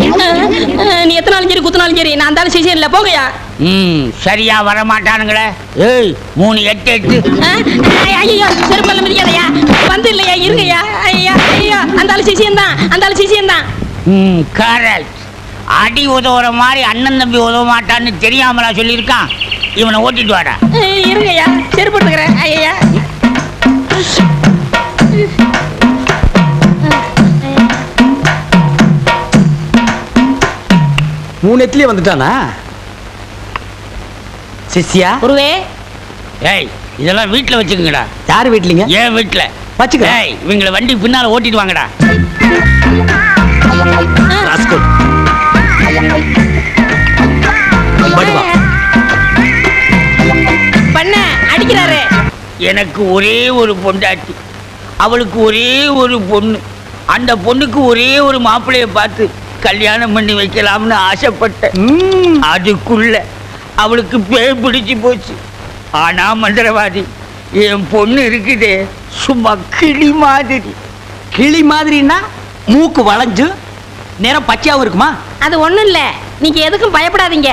நீ எத்தனாலும் சரி குத்துனாலும் சரி நான் அந்த ஆளு சீசன் இல்ல, போங்கயா. சரியா வரமாட்டானுங்களே. ஏய் 3 எட்டு எட்டு. ஐயோ செருப்பல்ல மிதிக்காதயா, வந்து இல்லையா, இருங்கய்யா. ஐயா ஐயா அந்த ஆளு சீசன் தான், அந்த ஆளு சீசன் தான். கரெக்ட். அடி உதவுற மாதிரி அண்ணன் தம்பி உதவ மாட்டான்னு தெரியாமலா சொல்லியிருக்கான். இவனை ஓட்டிட்டு வாடா. இருங்கய்யா, செருப்பு எடுத்துக்கிறேன். ஐயா 3 எத்துலயே வந்துட்டானா சிஷ்யா? குருவே. ஏய் இதெல்லாம் வீட்டுல வச்சுக்கங்கடா. யாரு வீட்லீங்க? ஏன் வீட்டுல வச்சுக்க. ஏய் இவங்களை வண்டி பின்னால ஓட்டிட்டு வாங்கடா. பண்ண அடிக்கிறாரு. எனக்கு ஒரே ஒரு பொண்டாட்டி, அவளுக்கு ஒரே ஒரு பொண்ணு. அந்த பொண்ணுக்கு ஒரே ஒரு மாப்பிள்ளைய பார்த்து கல்யாணம் பண்ணி வைக்கலாம்னு ஆசைப்பட்டேன். அதுக்குள்ள அவளுக்கு பேய் பிடிச்சு போச்சு. ஆனா மந்திரவாதி என் பொண்ணு இருக்குதே சும்மா கிளி மாதிரி. கிளி மாதிரின்னா மூக்கு வளைஞ்சு நேரம் பச்சையாவும் இருக்குமா? அது ஒண்ணும் இல்ல, நீங்க எதுக்கும் பயப்படாதீங்க.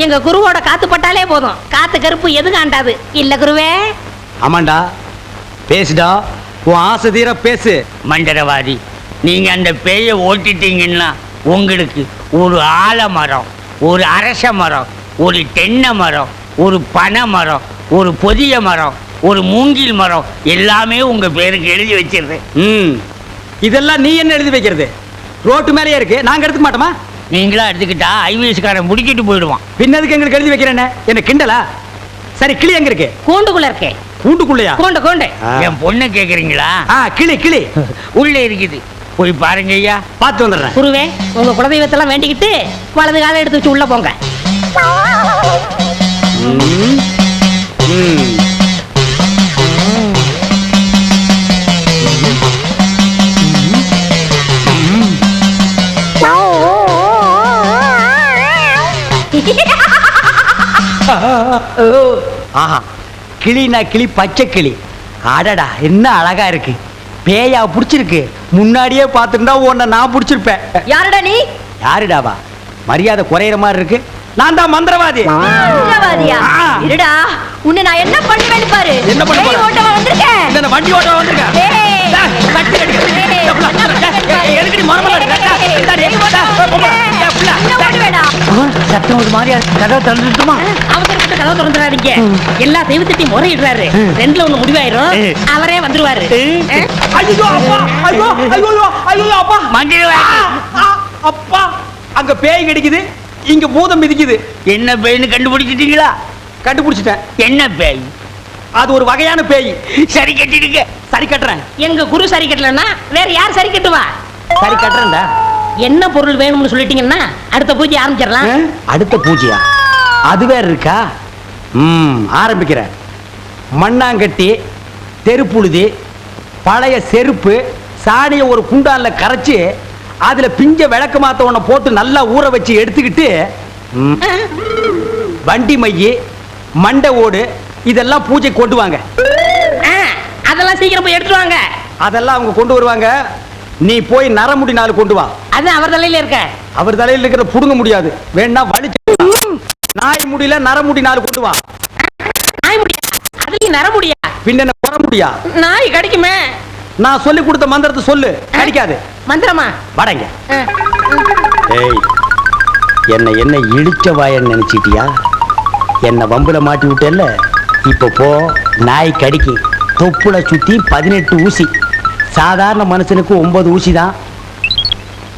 எங்க குருவோட காத்து பட்டாலே போதும், காத்து கருப்பு எதுவும் ஆண்டாது இல்ல குருவே. ஆமாண்டா, பேசுடா, உன் ஆசை தீர பேசு. மந்திரவாதி நீங்க அந்த பேயை ஓட்டிட்டீங்கன்னா உங்களுக்கு ஒரு ஆலமரம், ஒரு அரச மரம், ஒரு தென்னை மரம், ஒரு பனை மரம், ஒரு பொதிய மரம், ஒரு மூங்கில் மரம் எல்லாமே உங்க பேருக்கு எழுதி வச்சிருந்தேன். இதெல்லாம் நீ என்ன எழுதி வைக்கிறது? ரோட்டு மேலேயே இருக்கு, நாங்க எடுத்துக்க மாட்டோமா? நீங்களா எடுத்துக்கிட்டா ஐவிஎஸ்காரன் முடிக்கிட்டு போயிடுவான். பின்னதுக்கு எங்களுக்கு எழுதி வைக்கிறேன்னு என்ன கிண்டலா? சரி கிளி எங்க இருக்கு? கூண்டுக்குள்ள இருக்கே. கூண்டுக்குள்ளையா? கூண்டு கூண்டு. என் பொண்ணு கேக்குறீங்களா? கிளி கிளி உள்ள இருக்குது, போய் பாருங்க ஐயா. பார்த்து வந்துடுறேன். குருவே உங்க குலதெய்வத்தெல்லாம் வேண்டிக்கிட்டு வலது காலை எடுத்து வச்சு உள்ள போங்க. ஆஹா, கிளினா கிளி, பச்சை கிளி. அடடா என்ன அழகா இருக்கு. பேயா புடிச்சிருக்கு. முன்னாடியே பார்த்துட்டா உன்னை நான் புடிச்சிருப்பேன். யாருடா நீ? யாருடாவா? மரியாதை குறையிற மாதிரி இருக்கு. நான் தான் மந்திரவாதி. மந்திரவாதியா? இருடா, உன்னை நான் என்ன பண்ணுவேன்னு பாரு. என்ன பண்ண போற? வண்டி ஓட்ட வந்திருக்கேன். இந்த வண்டி ஓட்ட வந்திருக்கேன். கட்டி கட்டி எதுக்கு நீ மரமல சத்தம் ஒரு மாதிரியா இருக்கு. கதவை திறந்துட்டுமா? அவசரப்பட்டு கதவை திறந்துடாதீங்க. எல்லா தெய்வத்திட்டையும் முறையிடுறாரு. 2ல 1 முடிவாயிரும். அவரே வந்துருவாரு. ஐயோ அப்பா, ஐயோ ஐயோ ஐயோ அப்பா, மந்திரவாதி அப்பா, அங்க பேய் கிடைக்குது, இங்க பூதம் மிதிக்குது. என்ன பேய்னு கண்டுபிடிச்சிட்டீங்களா? கண்டுபிடிச்சிட்டேன். என்ன பேய்? அது ஒரு வகையான பேய். சரி கட்டிடுங்க. சரி கட்டுறேன். எங்க குரு சரி கட்டலன்னா வேற யார் சரி கட்டுவா? சரி கட்டுறேன்டா. என்ன பொருள் வேணும்னு சொல்லிட்டீங்கன்னா அடுத்த பூஜை ஆரம்பிச்சிடலாம். அடுத்த பூஜையா? அது வேற இருக்கா? ஆரம்பிக்கிறேன். மண்ணாங்கட்டி, தெருப்புழுதி, பழைய செருப்பு, சாணிய ஒரு குண்டான்ல கரைச்சு அதுல பிஞ்ச விளக்கு மாத்த ஒண்ண போட்டு நல்லா ஊற வச்சு எடுத்துக்கிட்டு வண்டி மைய, மண்டை ஓடு இதெல்லாம் பூஜை கொண்டு வாங்க. அதெல்லாம் சீக்கிரம் போய் எடுத்துட்டு வாங்க. அதெல்லாம் அவங்க கொண்டு வருவாங்க. நீ போய் நரமுடி 4 கொண்டு வா. அது அவர் தலையில இருக்க. அவர் தலையில இருக்கிற புடுங்க முடியாது. வேணா வலிச்சு. நாய் முடியல நரமுடி 4 கொண்டு வா. நாய் முடியா? அதுலயும் நர முடியா? பின்ன குற முடியா? நாய் கடிக்குமே. நான் சொல்லி கொடுத்த மந்திரத்தை சொல்லு. கடிக்காது. மந்திரமா? வாடங்க. ஏய், என்ன இழிச்ச வாயன்னு நினைச்சிட்டியா? என்ன வம்புல மாட்டி விட்டேல்ல, இப்ப போ. நாய் கடிக்கு தொப்புல சுத்தி 18 ஊசி. சாதாரண மனுஷனுக்கு 9 ஊசி தான்.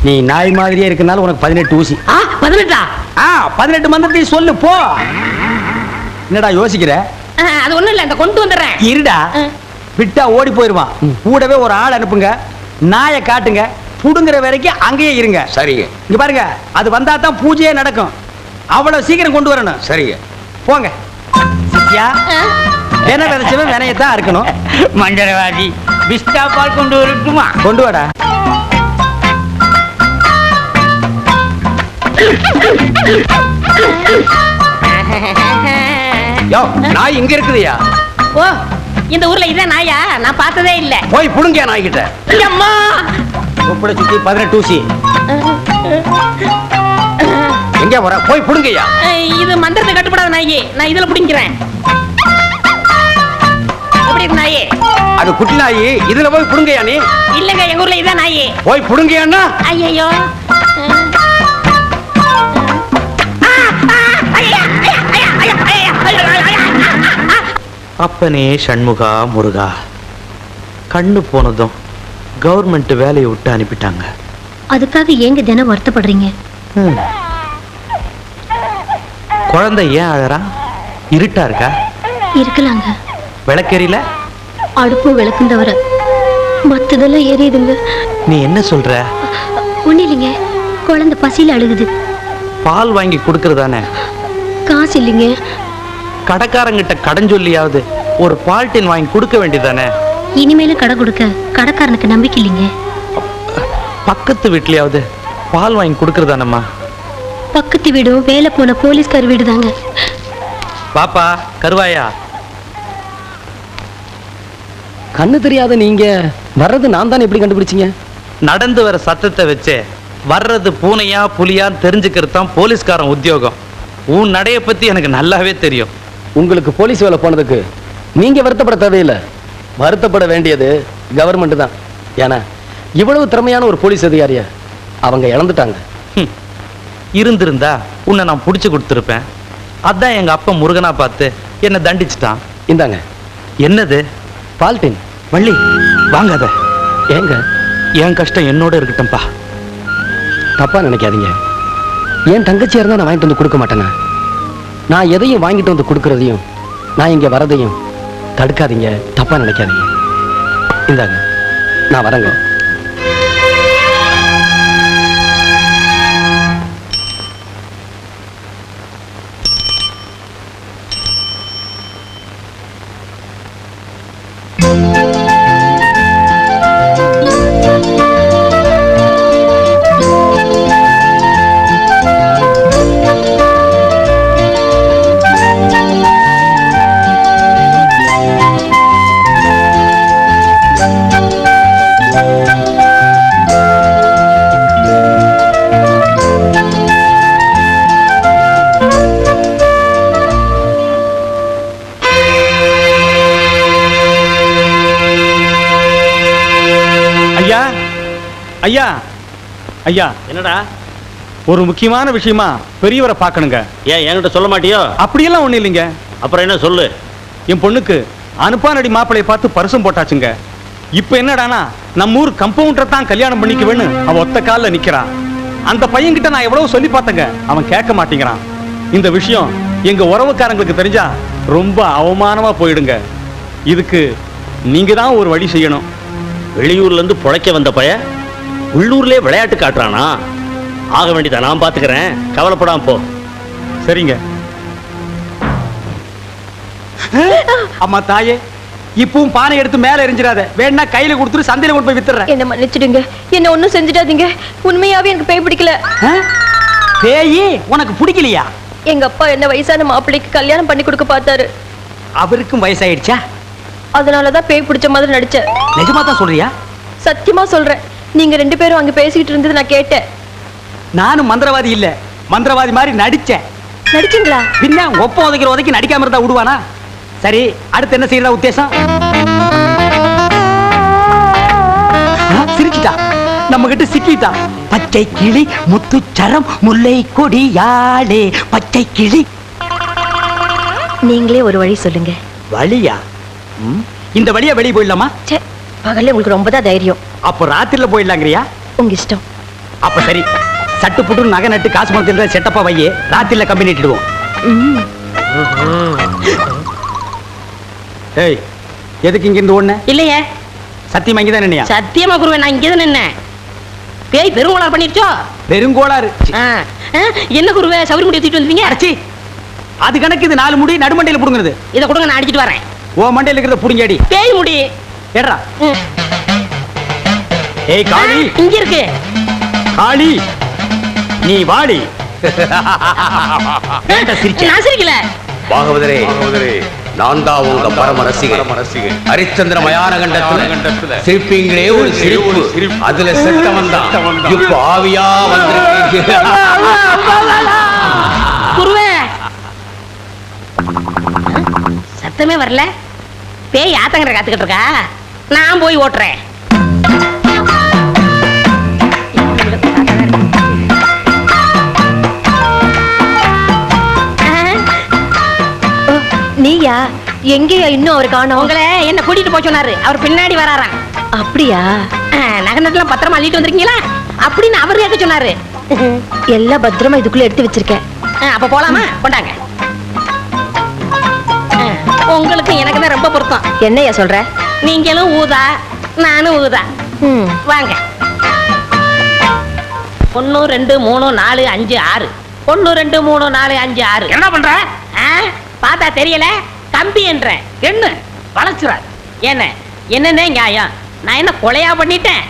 நீ நாய் மாதிரியே இருக்கனால உனக்கு 18 ஊசி. 18? 18 மந்திரத்தையும் சொல்லு போ. என்னடா யோசிக்கிற? அது ஒண்ணும் இல்ல, இந்த கொண்டு வந்துடுறேன். இருடா. விட்டா ஓடி போயிருவான். கூடவே ஒரு ஆள் அனுப்புங்க. நாயை காட்டுங்க. புடுங்குற வரைக்கும் அங்கேயே இருங்க. சரிங்க. இங்க பாருங்க, அது வந்தா தான் பூஜையே நடக்கும். அவ்வளவு சீக்கிரம் கொண்டு வரணும். சரிங்க. போங்க. சித்தியா, வென விதைச்சவன் வினையத்தான் இருக்கணும். மந்திரவாதி பிஸ்டா பால் கொண்டு வரட்டுமா? கொண்டு வாடா. யோ, நாய் இங்க இருக்குதுயா. ஓ, இந்த ஊர்ல இதான் நாயா? நான் பார்த்ததே இல்ல. போய் புடுங்க நாய்கிட்ட. அம்மா, தொப்புல சுத்தி 18 ஊசி. எங்க வர? போய் புடுங்கய்யா. இது மந்திரத்தை கட்டுப்படாத நாயி. நான் இதுல புடிங்கிறேன். எப்படி இருக்கு நாயி? அது குட்டி நாய். இதுல போய் புடுங்கய்யா நீ. இல்லங்க, எங்க ஊர்ல இதான் நாயி. போய் புடுங்கய்யான்னா. ஐயோ, அப்பனே சண்முகா முருகா, கண்ணு போனதும் கவர்மெண்ட் வேலையை விட்டு அனுப்பிட்டாங்க. அதுக்காக ஏங்க தினம் வருத்தப்படுறீங்க? குழந்தை ஏன் அழறா? இருட்டா இருக்கா? இருக்கலாங்க. விளக்கெரியல? அடுப்பும் விளக்கும் தவிர மத்ததெல்லாம் எரியுதுங்க. நீ என்ன சொல்ற? ஒண்ணு இல்லைங்க, குழந்தை பசியில அழுகுது. பால் வாங்கி கொடுக்கறதானே? காசு இல்லைங்க. கடைக்காரங்கிட்ட கடன் சொல்லியாவது ஒரு பால்டின் வாங்கி கொடுக்க வேண்டியதானே? இனிமேலும் கடை கொடுக்க கடைக்காரனுக்கு நம்பிக்கை இல்லைங்க. பக்கத்து வீட்லயாவது பால் வாங்கி கொடுக்கறதானம்மா? பக்கத்து வீடும் வேலை போன போலீஸ்கார் வீடு தாங்க. பாப்பா கருவாயா, கண்ணு தெரியாத நீங்க வர்றது நான் தானே எப்படி கண்டுபிடிச்சீங்க? நடந்து வர சத்தத்தை வச்சே வர்றது பூனையா புலியான்னு தெரிஞ்சுக்கிறது தான் போலீஸ்காரன் உத்தியோகம். உன் நடைய பத்தி எனக்கு நல்லாவே தெரியும். உங்களுக்கு போலீஸ் வேலை போனதுக்கு நீங்க வருத்தப்பட தேவையில்லை. வருத்தப்பட வேண்டியது கவர்மெண்ட் தான். ஏன்னா இவ்வளவு திறமையான ஒரு போலீஸ் அதிகாரிய அவங்க இழந்துட்டாங்க. இருந்திருந்தா உன்னை நான் பிடிச்சு கொடுத்துருப்பேன். அதான் எங்க அப்பா முருகனா பார்த்து என்னை தண்டிச்சுட்டான். இந்தாங்க. என்னது? பால்டின். வள்ளி வாங்காத. ஏங்க? என் கஷ்டம் என்னோட இருக்கட்டும்பா. தப்பா நினைக்காதீங்க. என் தங்கச்சியா இருந்தா நான் வாங்கிட்டு வந்து கொடுக்க மாட்டேனா? நான் எதையும் வாங்கிட்டு வந்து கொடுக்கறதையும் நான் இங்க வரதையும் தடுக்காதீங்க. தப்பா நினைக்காதீங்க. இந்தாங்க, நான் வரேங்க. ஐயா, ஐயா, என்னடா? ஒரு முக்கியமான விஷயமா பெரியவரை பார்க்கணுங்க. ஏன் என்கிட்ட சொல்ல மாட்டியோ? அப்படியெல்லாம் ஒண்ணு இல்லைங்க. அப்புறம் என்ன சொல்லு? என் பொண்ணுக்கு அனுப்பானடி மாப்பிளைய பார்த்து பரிசம் போட்டாச்சுங்க. இப்ப என்னடானா நம்ம ஊர் கம்பவுண்டரை தான் கல்யாணம் பண்ணிக்குவேன்னு அவன் ஒத்த காலில் நிக்கிறான். அந்த பையன்கிட்ட நான் எவ்வளவு சொல்லி பார்த்தங்க, அவன் கேட்க மாட்டேங்கிறான். இந்த விஷயம் எங்க உறவுக்காரங்களுக்கு தெரிஞ்சா ரொம்ப அவமானமா போயிடுங்க. இதுக்கு நீங்க தான் ஒரு வழி செய்யணும். வெளியூர்ல இருந்து பொழைக்க வந்த பைய உள்ளூர்லயே விளையாட்டு காட்டுறானா? ஆக வேண்டியதை நான் பாத்துக்கிறேன், கவலைப்படாம போ. சரிங்க. அம்மா தாயே, இப்பவும் பானை எடுத்து மேல எரிஞ்சிடாத. வேணா கையில கொடுத்துட்டு சந்தையில கொண்டு போய் வித்துறேன். என்ன மன்னிச்சிடுங்க, என்ன ஒண்ணும் செஞ்சிடாதீங்க. உண்மையாவே எனக்கு பேய் பிடிக்கல. பேயி உனக்கு பிடிக்கலையா? எங்க அப்பா என்ன வயசான மாப்பிள்ளைக்கு கல்யாணம் பண்ணி கொடுக்க பார்த்தாரு. அவருக்கும் வயசாயிடுச்சா? அதனாலதான் பேய் பிடிச்ச மாதிரி நடிச்சேன். நிஜமா தான் சொல்றியா? சத்தியமா சொல்றேன். நீங்க 2 பேரும் அங்க பேசிக்கிட்டு இருந்தது நான் கேட்டேன். நானும் மந்திரவாதி இல்ல, மந்திரவாதி மாதிரி நடிச்சேன். நடிச்சீங்களா? பின்ன ஒப்ப உதைக்கிற உதைக்கு நடிக்காம இருந்தா விடுவானா? சரி, அடுத்து என்ன செய்யறதா உத்தேசம்? சிரிச்சிட்டா, நம்ம கிட்ட சிக்கிட்டா. பச்சை கிளி முத்துச்சரம் முல்லை கொடியாளே பச்சை கிளி. நீங்களே ஒரு வழி சொல்லுங்க. வழியா? இந்த வழியா வெளியே போயிடலாமா? பகல்ல உங்களுக்கு ரொம்ப தான் தைரியம். அப்போ ராத்திரில போயிடலாங்கிறியா? உங்க இஷ்டம். அப்ப சரி, சட்டு புட்டு நகை நட்டு காசு பணத்தில் செட்டப்பா வையே, ராத்திரில கம்பெனி இட்டுடுவோம். ஏய், எதுக்கு இங்க இருந்து ஓடுன? இல்லையே. சத்தியமா இங்க தான் நின்னையா? சத்தியமா குருவே, நான் இங்கே தான் நின்னேன். பேய் பெருங்கோளாறு பண்ணிருச்சோ? பெருங்கோளாறு? என்ன குருவே சவுரி முடி தூக்கிட்டு வந்தீங்க? அடச்சி, அது கணக்கு. இது 4 முடி நடுமண்டையில புடுங்குறது. இதை கொடுங்க, நான் அடிச்சிட்டு வரேன். ஓ மண்டையில இருக்கிறத புடுங்கடி. பேய் முடி ஏடா. ஏய் காளி, இங்க இருக்கு. காளி நீ வாடி. நான் சிரிக்கல. பாகவதரே, நான் தான் உங்க பரம ரசிகன். ஹரிச்சந்திர மயான கண்டத்துல சிரிப்பீங்களே ஒரு சிரிப்பு, அதுல செத்தவன் தான் இப்ப ஆவியா வந்திருக்கு. குருவே, சத்தமே வரல. பேய் ஆத்தங்கரை காத்துக்கிட்டு இருக்கா, நான் போய் ஓட்டுறேன். நீயா? எங்கேயா இன்னும் அவர் காணோம்? உங்களை என்ன கூட்டிட்டு போய் சொன்னாரு, அவர் பின்னாடி வராராம். அப்படியா? நகனத்தெல்லாம் பத்திரமா அள்ளிட்டு வந்திருக்கீங்களா அப்படின்னு அவர் கேட்க சொன்னாரு. எல்லாம் பத்திரமா இதுக்குள்ள எடுத்து வச்சிருக்கேன். அப்ப போலாமா? கொண்டாங்க. உங்களுக்கு எனக்கு தான் ரொம்ப பொருத்தம். என்னையா சொல்ற? நீங்களும் ஊதா, நானும் ஊதா. வாங்க. 1 2 3 4 5 6. 1 2 3 4 5 6. என்ன பண்ற? பார்த்தா தெரியல, கம்பி என்ற என்ன வளர்ச்சுறாரு. என்னன்னே நியாயம்? நான் என்ன கொலையா பண்ணிட்டேன்?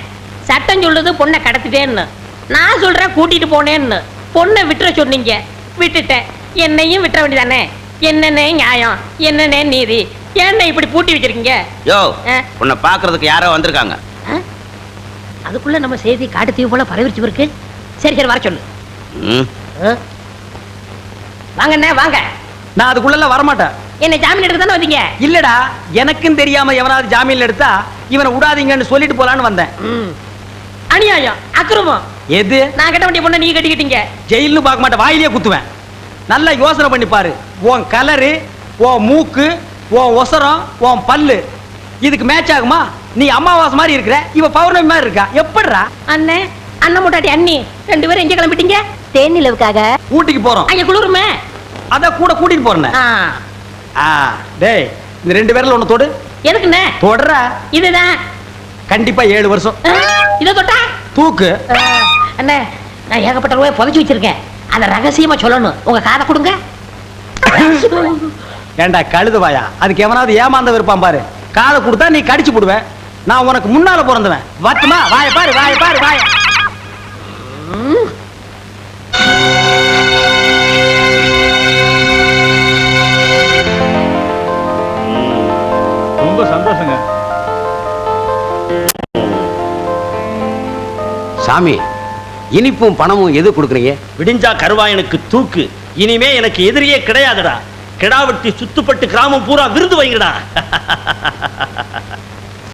சட்டம் சொல்லுது பொண்ணை கடத்திட்டேன்னு. நான் சொல்றேன் கூட்டிட்டு போனேன்னு. பொண்ணை விட்டுற சொன்னீங்க, விட்டுட்டேன். என்னையும் விட்டுற வேண்டியதானே? என்னன்னே நியாயம்? என்னன்னே நீதி? என்ன இப்படி பூட்டி வச்சிருக்கீங்க? யோ, உன்னை பாக்குறதுக்கு யாரோ வந்திருக்காங்க. அதுக்குள்ள நம்ம செய்தி காட்டு தீவு போல பரவிச்சு இருக்கு. சரி சரி, வர சொல்லு. வாங்கண்ணே வாங்க. நான் அதுக்குள்ள வரமாட்டேன். என்ன ஜாமீன் எடுக்க தானே வந்தீங்க? இல்லடா, எனக்கும் தெரியாம எவனாவது ஜாமீன்ல எடுத்தா இவனை விடாதீங்கன்னு சொல்லிட்டு போலான்னு வந்தேன். அநியாயம், அக்கிரமம். எது? நான் கட்ட வேண்டிய பொண்ணை நீ கட்டிக்கிட்டீங்க. ஜெயில்னு பார்க்க மாட்டேன், வாயிலே குத்துவேன். நல்லா யோசனை பண்ணி பாரு. உன் கலரு, உன் மூக்கு, உன் ஒசரம், உன் பல்லு இதுக்கு மேட்ச் ஆகுமா? நீ அமாவாசை மாதிரி இருக்கிற, இவ பௌர்ணமி மாதிரி இருக்கா. எப்படிடா? அண்ணே, அண்ணன் முட்டாட்டி அண்ணி 2 பேரும் எங்க கிளம்பிட்டீங்க? தேனிலவுக்காக ஊட்டிக்கு போறோம். அங்க குளிருமே, அத கூட கூட்டிட்டு போறேன். டேய், இந்த 2 பேர்ல ஒண்ணு தொடு. எதுக்குண்ணே? தொடறா. இதுதான் கண்டிப்பா 7 வருஷம். இத தொட்டா தூக்கு. அண்ணே, நான் ஏகப்பட்ட ரூபாய் புதைச்சு வச்சிருக்கேன். அத ரகசியமா சொல்லணும். உங்க காதை கொடுங்க. ஏண்டா கழுதுவாயா, அதுக்கு எவனாவது ஏமாந்த விருப்பான் பாரு. காதை கொடுத்தா நீ கடிச்சு போடுவேன். நான் உனக்கு முன்னால பிறந்தவன். வட்டுமா? வாய பாரு, வாய பாரு, வாய. ரொம்ப சந்தோஷங்க. சாமி, இனிப்பும் பணமும் எது கொடுக்குறீங்க? விடிஞ்சா கருவாயனுக்கு தூக்கு. இனிமே எனக்கு எதிரியே கிடையாதுடா. கிடாவட்டி சுத்துப்பட்டு கிராமம் பூரா விருது வைங்கடா.